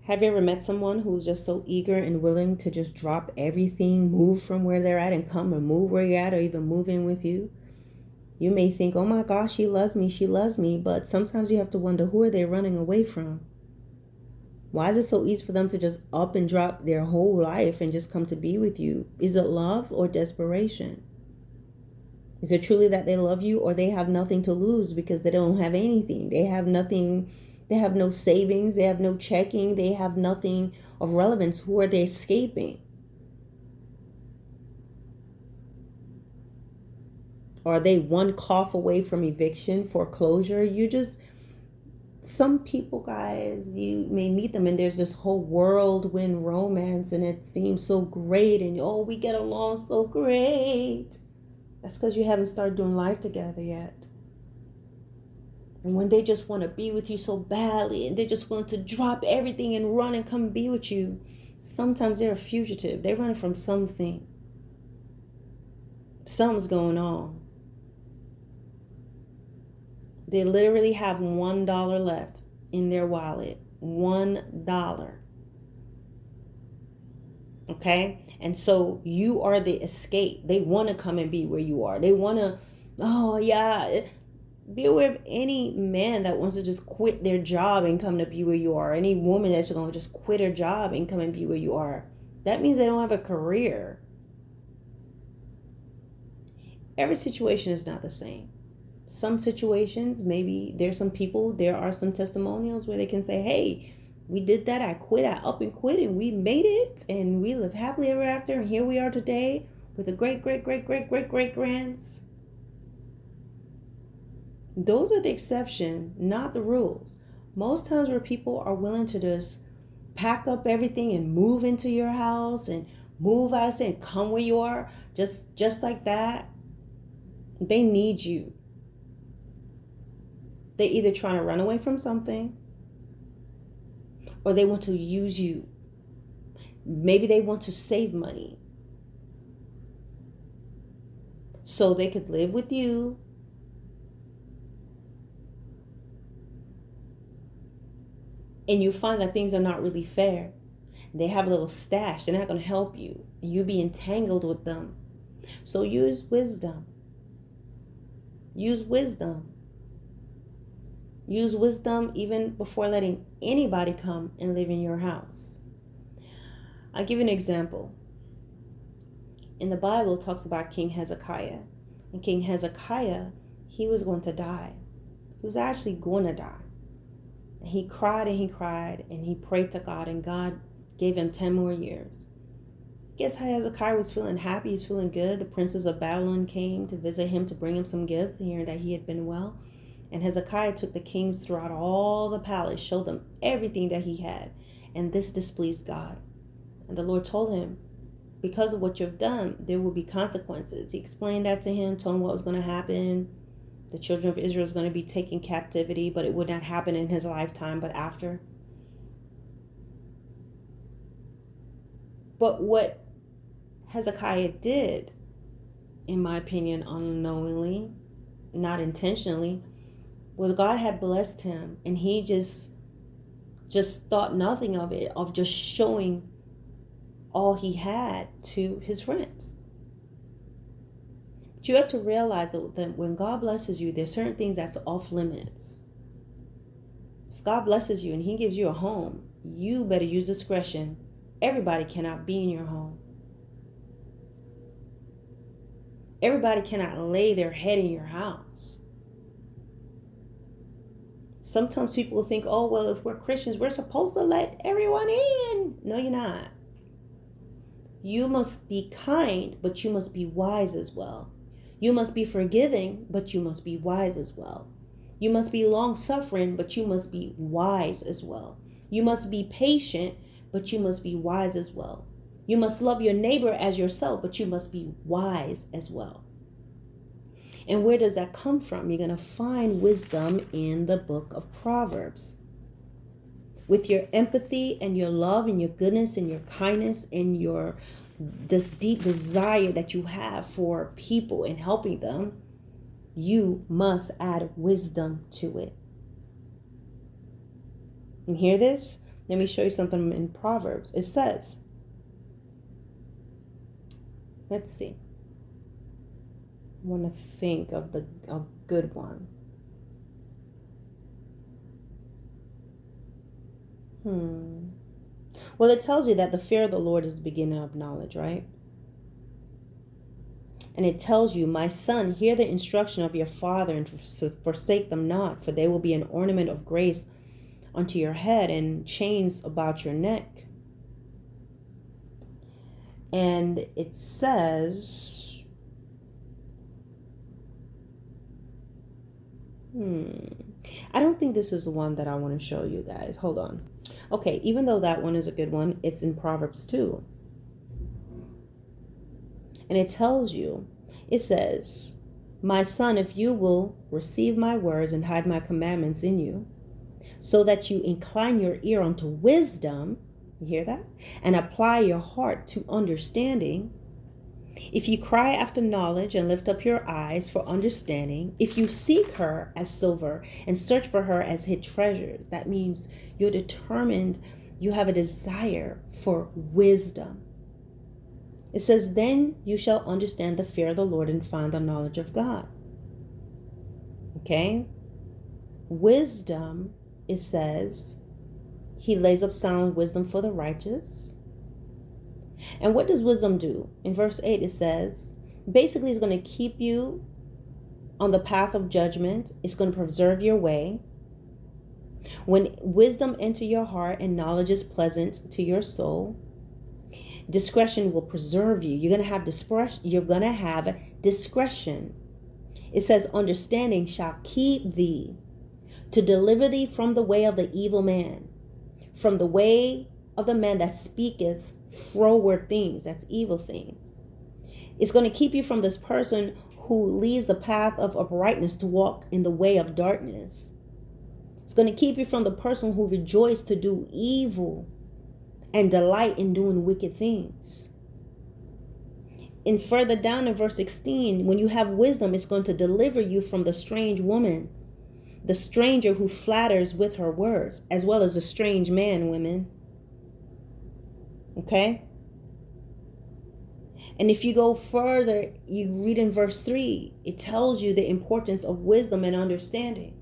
Have you ever met someone who's just so eager and willing to just drop everything, move from where they're at and come and move where you're at, or even move in with you? You may think, oh my gosh, she loves me, but sometimes you have to wonder, who are they running away from? Why is it so easy for them to just up and drop their whole life and just come to be with you? Is it love or desperation? Is it truly that they love you, or they have nothing to lose because they don't have anything? They have nothing. They have no savings. They have no checking. They have nothing of relevance. Who are they escaping? Or are they one cough away from eviction, foreclosure? Some people, guys, you may meet them and there's this whole whirlwind romance and it seems so great and oh, we get along so great. That's because you haven't started doing life together yet. And when they just want to be with you so badly and they just want to drop everything and run and come be with you, sometimes they're a fugitive. They're running from something. Something's going on. They literally have $1 left in their wallet. $1. Okay? And so you are the escape. They want to come and be where you are. They want to, oh yeah. Be aware of any man that wants to just quit their job and come to be where you are. Any woman that's going to just quit her job and come and be where you are. That means they don't have a career. Every situation is not the same. Some situations, maybe there are some testimonials where they can say, hey, we did that, I quit, I up and quit, and we made it, and we live happily ever after, and here we are today with a great grands. Those are the exception, not the rules. Most times where people are willing to just pack up everything and move into your house and move out of state and come where you are, just like that, they need you. They're either trying to run away from something or they want to use you. Maybe they want to save money so they could live with you and you find that things are not really fair. They have a little stash. They're not going to help you. You be entangled with them. So use wisdom. Use wisdom. Use wisdom even before letting anybody come and live in your house. I'll give you an example. In the Bible, it talks about King Hezekiah. And King Hezekiah, he was going to die. He was actually going to die. And he cried and he prayed to God, and God gave him 10 more years. Guess how Hezekiah was feeling happy? He's feeling good. The princes of Babylon came to visit him to bring him some gifts, hearing that he had been well. And Hezekiah took the kings throughout all the palace, showed them everything that he had. And this displeased God. And the Lord told him, because of what you've done, there will be consequences. He explained that to him, told him what was going to happen. The children of Israel is going to be taken captivity, but it would not happen in his lifetime, but after. But what Hezekiah did, in my opinion, unknowingly, not intentionally, was God had blessed him, and he just thought nothing of it, of just showing all he had to his friends. But you have to realize that when God blesses you, there's certain things that's off limits. If God blesses you and he gives you a home, you better use discretion. Everybody cannot be in your home. Everybody cannot lay their head in your house. Sometimes people think, oh, well, if we're Christians, we're supposed to let everyone in. No, you're not. You must be kind, but you must be wise as well. You must be forgiving, but you must be wise as well. You must be long-suffering, but you must be wise as well. You must be patient, but you must be wise as well. You must love your neighbor as yourself, but you must be wise as well. And where does that come from? You're going to find wisdom in the book of Proverbs. With your empathy and your love and your goodness and your kindness and this deep desire that you have for people and helping them, you must add wisdom to it. And hear this? Let me show you something in Proverbs. It says, let's see. I want to think of a good one. Well, it tells you that the fear of the Lord is the beginning of knowledge, right? And it tells you, my son, hear the instruction of your father and forsake them not, for they will be an ornament of grace unto your head and chains about your neck. And it says, I don't think this is the one that I want to show you guys. Hold on. Okay, even though that one is a good one, it's in Proverbs 2. And it tells you, it says, my son, if you will receive my words and hide my commandments in you, so that you incline your ear unto wisdom, you hear that? And apply your heart to understanding. If you cry after knowledge and lift up your eyes for understanding, if you seek her as silver and search for her as hid treasures, that means you're determined, you have a desire for wisdom. It says, then you shall understand the fear of the Lord and find the knowledge of God. Okay? Wisdom, it says, he lays up sound wisdom for the righteous. And what does wisdom do? In verse 8, it says, basically it's going to keep you on the path of judgment. It's going to preserve your way. When wisdom enters your heart and knowledge is pleasant to your soul, discretion will preserve you. You're going to have discretion. It says, understanding shall keep thee, to deliver thee from the way of the evil man, from the way of the man that speaketh froward things. That's evil thing. It's going to keep you from this person who leaves the path of uprightness to walk in the way of darkness. It's going to keep you from the person who rejoiced to do evil and delight in doing wicked things. And further down in verse 16, when you have wisdom, it's going to deliver you from the strange woman, the stranger who flatters with her words, as well as a strange man, women. Okay? And if you go further, you read in verse 3, it tells you the importance of wisdom and understanding.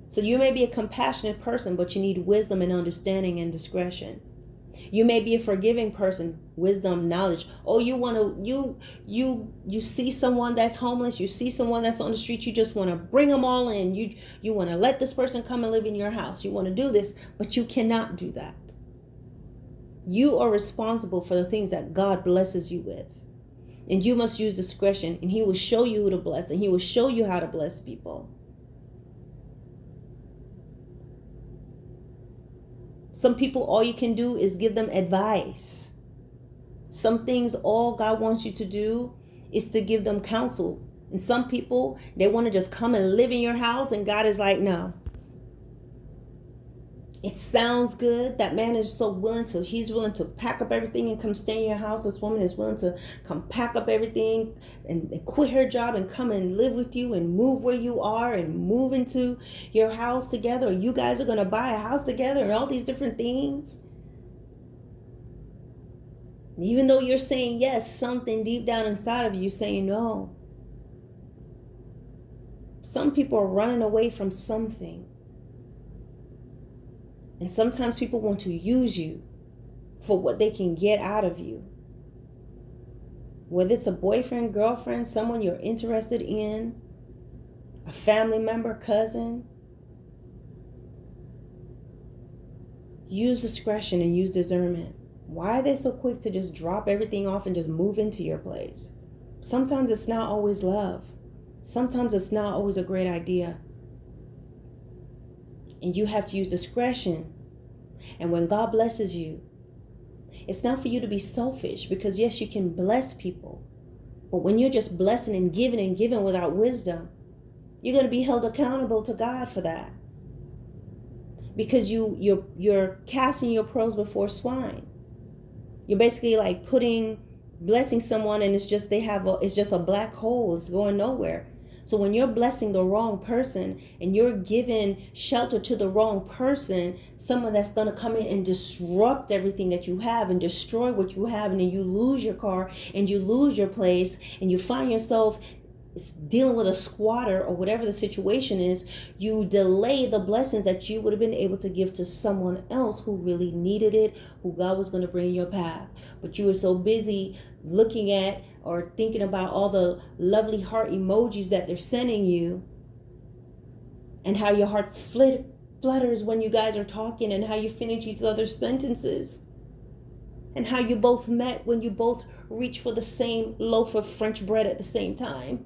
So you may be a compassionate person, but you need wisdom and understanding and discretion. You may be a forgiving person, wisdom, knowledge. Oh, you see someone that's homeless, you see someone that's on the street, you just want to bring them all in. You want to let this person come and live in your house. You want to do this, but you cannot do that. You are responsible for the things that God blesses you with. And you must use discretion, and he will show you who to bless, and he will show you how to bless people. Some people, all you can do is give them advice. Some things, all God wants you to do is to give them counsel. And some people, they want to just come and live in your house, and God is like, no. It sounds good. That man is so willing to, he's willing to pack up everything and come stay in your house. This woman is willing to come pack up everything and quit her job and come and live with you and move where you are and move into your house together. Or you guys are going to buy a house together and all these different things. Even though you're saying yes, something deep down inside of you saying no. Some people are running away from something. And sometimes people want to use you for what they can get out of you. Whether it's a boyfriend, girlfriend, someone you're interested in, a family member, cousin. Use discretion and use discernment. Why are they so quick to just drop everything off and just move into your place? Sometimes it's not always love. Sometimes it's not always a great idea. And you have to use discretion. And when God blesses you, it's not for you to be selfish, because yes, you can bless people. But when you're just blessing and giving without wisdom, you're going to be held accountable to God for that. Because you're casting your pearls before swine. You're basically like blessing someone, and it's just a black hole. It's going nowhere. So when you're blessing the wrong person and you're giving shelter to the wrong person, someone that's going to come in and disrupt everything that you have and destroy what you have, and then you lose your car and you lose your place and you find yourself dealing with a squatter or whatever the situation is, you delay the blessings that you would have been able to give to someone else who really needed it, who God was going to bring in your path. But you were so busy looking at or thinking about all the lovely heart emojis that they're sending you, and how your heart flutters when you guys are talking, and how you finish each other's sentences, and how you both met when you both reach for the same loaf of French bread at the same time.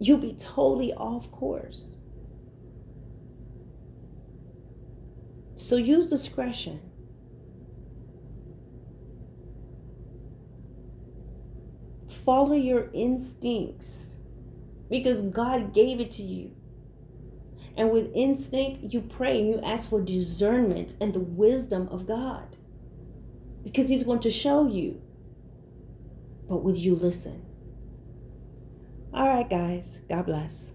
You'll be totally off course. So use discretion. Follow your instincts, because God gave it to you. And with instinct, you pray and you ask for discernment and the wisdom of God, because He's going to show you. But would you listen? All right, guys. God bless.